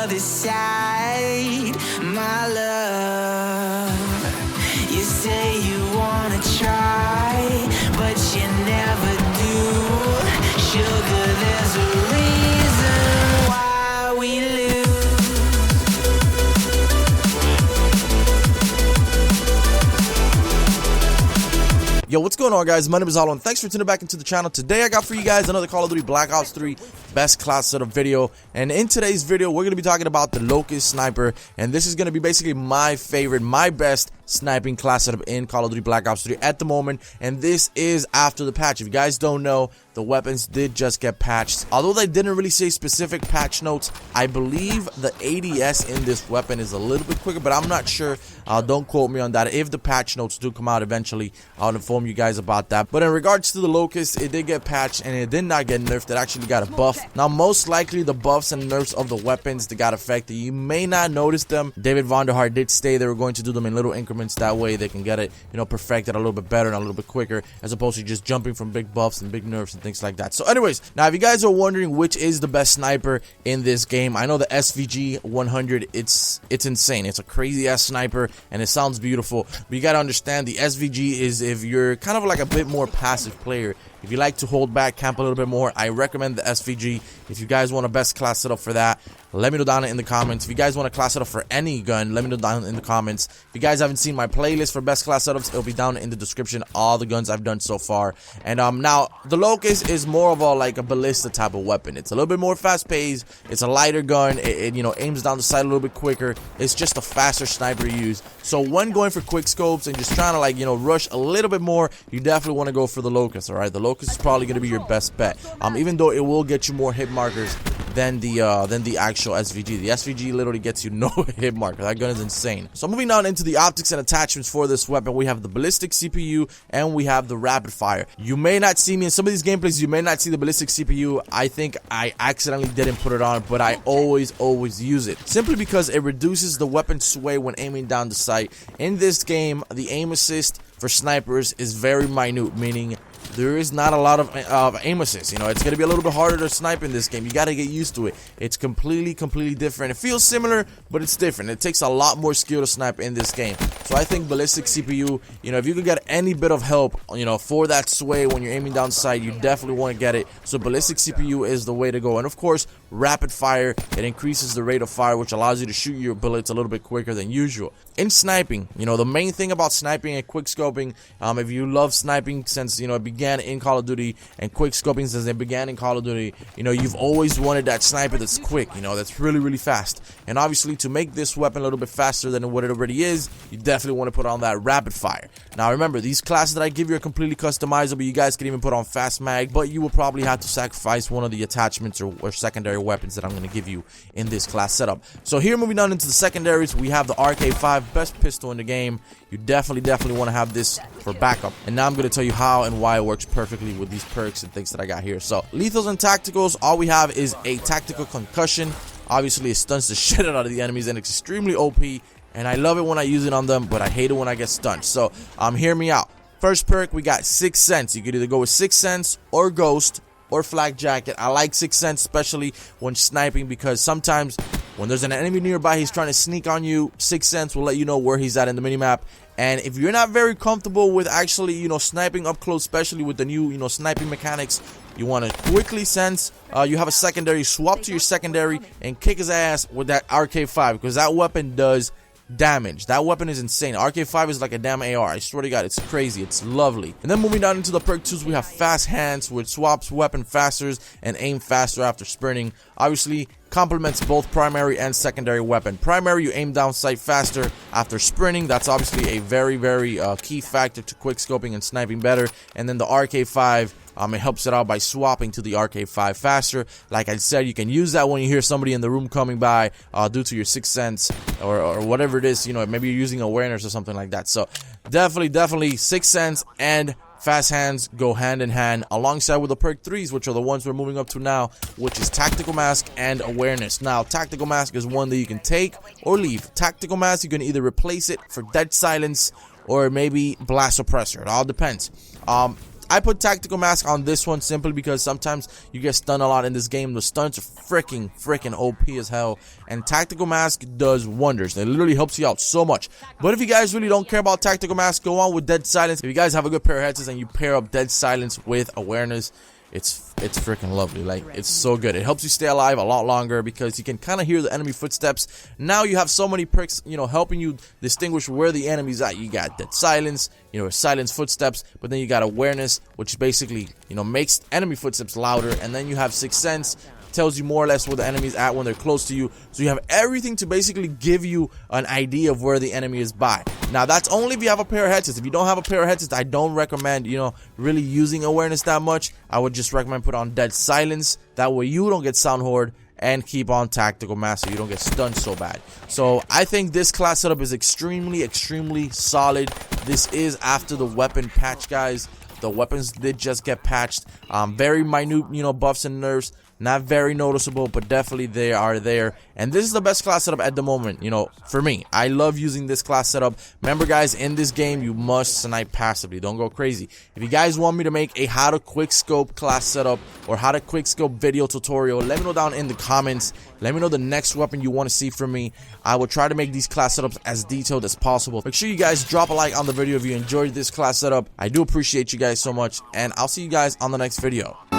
other side, my love. You say you wanna try, but you never do. Sugar, there's a reason why we lose. Yo, what's going on, guys? My name is Hollow, and thanks for tuning back into the channel. Today I got for you guys another Call of Duty Black Ops 3 Best Class Setup video, and in today's video we're going to be talking about the Locus Sniper, and this is going to be basically my favorite, my best sniping class setup in Call of Duty Black Ops 3 at the moment, and this is after the patch. If you guys don't know, the weapons did just get patched. Although they didn't really say specific patch notes, I believe the ADS in this weapon is a little bit quicker, but I'm not sure. Don't quote me on that. If the patch notes do come out eventually, I'll inform you guys about that. But in regards to the Locus, it did get patched and it did not get nerfed. It actually got a buff. Now, most likely the buffs and nerfs of the weapons that got affected, you may not notice them. David Vonderhaar did say they were going to do them in little increments. That way they can get it, you know, perfected a little bit better and a little bit quicker, as opposed to just jumping from big buffs and big nerfs and things like that. So anyways, now if you guys are wondering which is the best sniper in this game, I know the SVG 100, it's insane. It's a crazy ass sniper and it sounds beautiful, but you got to understand the SVG is if you're kind of like a bit more passive player. If you like to hold back, camp a little bit more, I recommend the SVG. If you guys want a best class setup for that, let me know down in the comments. If you guys want a class setup for any gun, let me know down in the comments. If you guys haven't seen my playlist for best class setups, it'll be down in the description, all the guns I've done so far. And now the Locus is more of a like a ballista type of weapon. It's a little bit more fast paced. It's a lighter gun. It you know, aims down the sight a little bit quicker. It's just a faster sniper to use. So when going for quick scopes and just trying to, like, you know, rush a little bit more, you definitely want to go for the Locus. All right, the Locus is probably going to be your best bet. Even though it will get you more hit markers than the actual SVG. The SVG literally gets you no hit marker. That gun is insane. So moving on into the optics and attachments for this weapon, we have the ballistic CPU and we have the rapid fire. You may not see me in some of these gameplays, you may not see the ballistic CPU. I think I accidentally didn't put it on, but I always use it, simply because it reduces the weapon sway when aiming down the sight. In this game, the aim assist for snipers is very minute, meaning there is not a lot of aim assist. You know, it's going to be a little bit harder to snipe in this game. You got to get used to it. It's completely different. It feels similar, but it's different. It takes a lot more skill to snipe in this game. So I think ballistic CPU, you know, if you can get any bit of help, you know, for that sway when you're aiming down sight, you definitely want to get it. So ballistic CPU is the way to go. And of course, rapid fire, it increases the rate of fire, which allows you to shoot your bullets a little bit quicker than usual. In sniping, you know, the main thing about sniping and quick scoping, if you love sniping since, you know, it began in Call of Duty, and quick scoping since it began in Call of Duty, you know, you've always wanted that sniper that's quick, you know, that's really fast. And obviously, to make this weapon a little bit faster than what it already is, you definitely want to put on that rapid fire. Now remember, these classes that I give you are completely customizable. You guys can even put on fast mag, but you will probably have to sacrifice one of the attachments or secondary weapons that I'm going to give you in this class setup. So here, moving on into the secondaries, we have the RK5, best pistol in the game. You definitely want to have this for backup. And now I'm going to tell you how and why it works perfectly with these perks and things that I got here. So lethals and tacticals, all we have is a tactical concussion. Obviously, it stuns the shit out of the enemies and it's extremely OP. And I love it when I use it on them, but I hate it when I get stunned. So hear me out. First perk, we got 6th Sense. You could either go with 6th Sense or Ghost or Flak Jacket. I like 6th Sense, especially when sniping, because sometimes when there's an enemy nearby, he's trying to sneak on you. 6th Sense will let you know where he's at in the minimap. And if you're not very comfortable with actually, you know, sniping up close, especially with the new, you know, sniping mechanics, you want to quickly sense, you have a secondary, swap to your secondary and kick his ass with that RK5, because that weapon does damage. That weapon is insane. RK5 is like a damn AR. I swear to God, it's crazy. It's lovely. And then moving down into the Perk Twos, we have Fast Hands, which swaps weapon faster and aim faster after sprinting. Obviously, complements both primary and secondary weapon. Primary, you aim down sight faster after sprinting. That's obviously a very key factor to quick scoping and sniping better. And then the RK5, it helps it out by swapping to the RK5 faster. Like I said, you can use that when you hear somebody in the room coming by due to your 6th Sense or whatever it is. You know, maybe you're using awareness or something like that. So definitely 6th Sense and Fast Hands go hand in hand alongside with the Perk 3s, which are the ones we're moving up to now, which is Tactical Mask and Awareness. Now, Tactical Mask is one that you can take or leave. Tactical Mask, you can either replace it for Dead Silence or maybe Blast Suppressor. It all depends. I put tactical mask on this one simply because sometimes you get stunned a lot in this game. The stunts are freaking OP as hell, and tactical mask does wonders. It literally helps you out so much. But if you guys really don't care about tactical mask, go on with dead silence. If you guys have a good pair of headsets and you pair up dead silence with awareness, it's freaking lovely. Like, it's so good. It helps you stay alive a lot longer because you can kind of hear the enemy footsteps. Now you have so many perks, you know, helping you distinguish where the enemy's at. You got dead silence, you know, silence footsteps, but then you got awareness, which basically, you know, makes enemy footsteps louder. And then you have sixth sense, tells you more or less where the enemy's at when they're close to you. So you have everything to basically give you an idea of where the enemy is by. Now that's only if you have a pair of headsets. If you don't have a pair of headsets, I don't recommend, you know, really using awareness that much. I would just recommend put on dead silence. That way you don't get sound hoard, and keep on tactical mask so you don't get stunned so bad. So I think this class setup is extremely solid. This is after the weapon patch, guys. The weapons did just get patched. Very minute, you know, buffs and nerfs. Not very noticeable, but definitely they are there. And this is the best class setup at the moment, you know, for me. I love using this class setup. Remember, guys, in this game, you must snipe passively. Don't go crazy. If you guys want me to make a how to quick scope class setup or how to quick scope video tutorial, let me know down in the comments. Let me know the next weapon you want to see from me. I will try to make these class setups as detailed as possible. Make sure you guys drop a like on the video if you enjoyed this class setup. I do appreciate you guys so much, and I'll see you guys on the next video.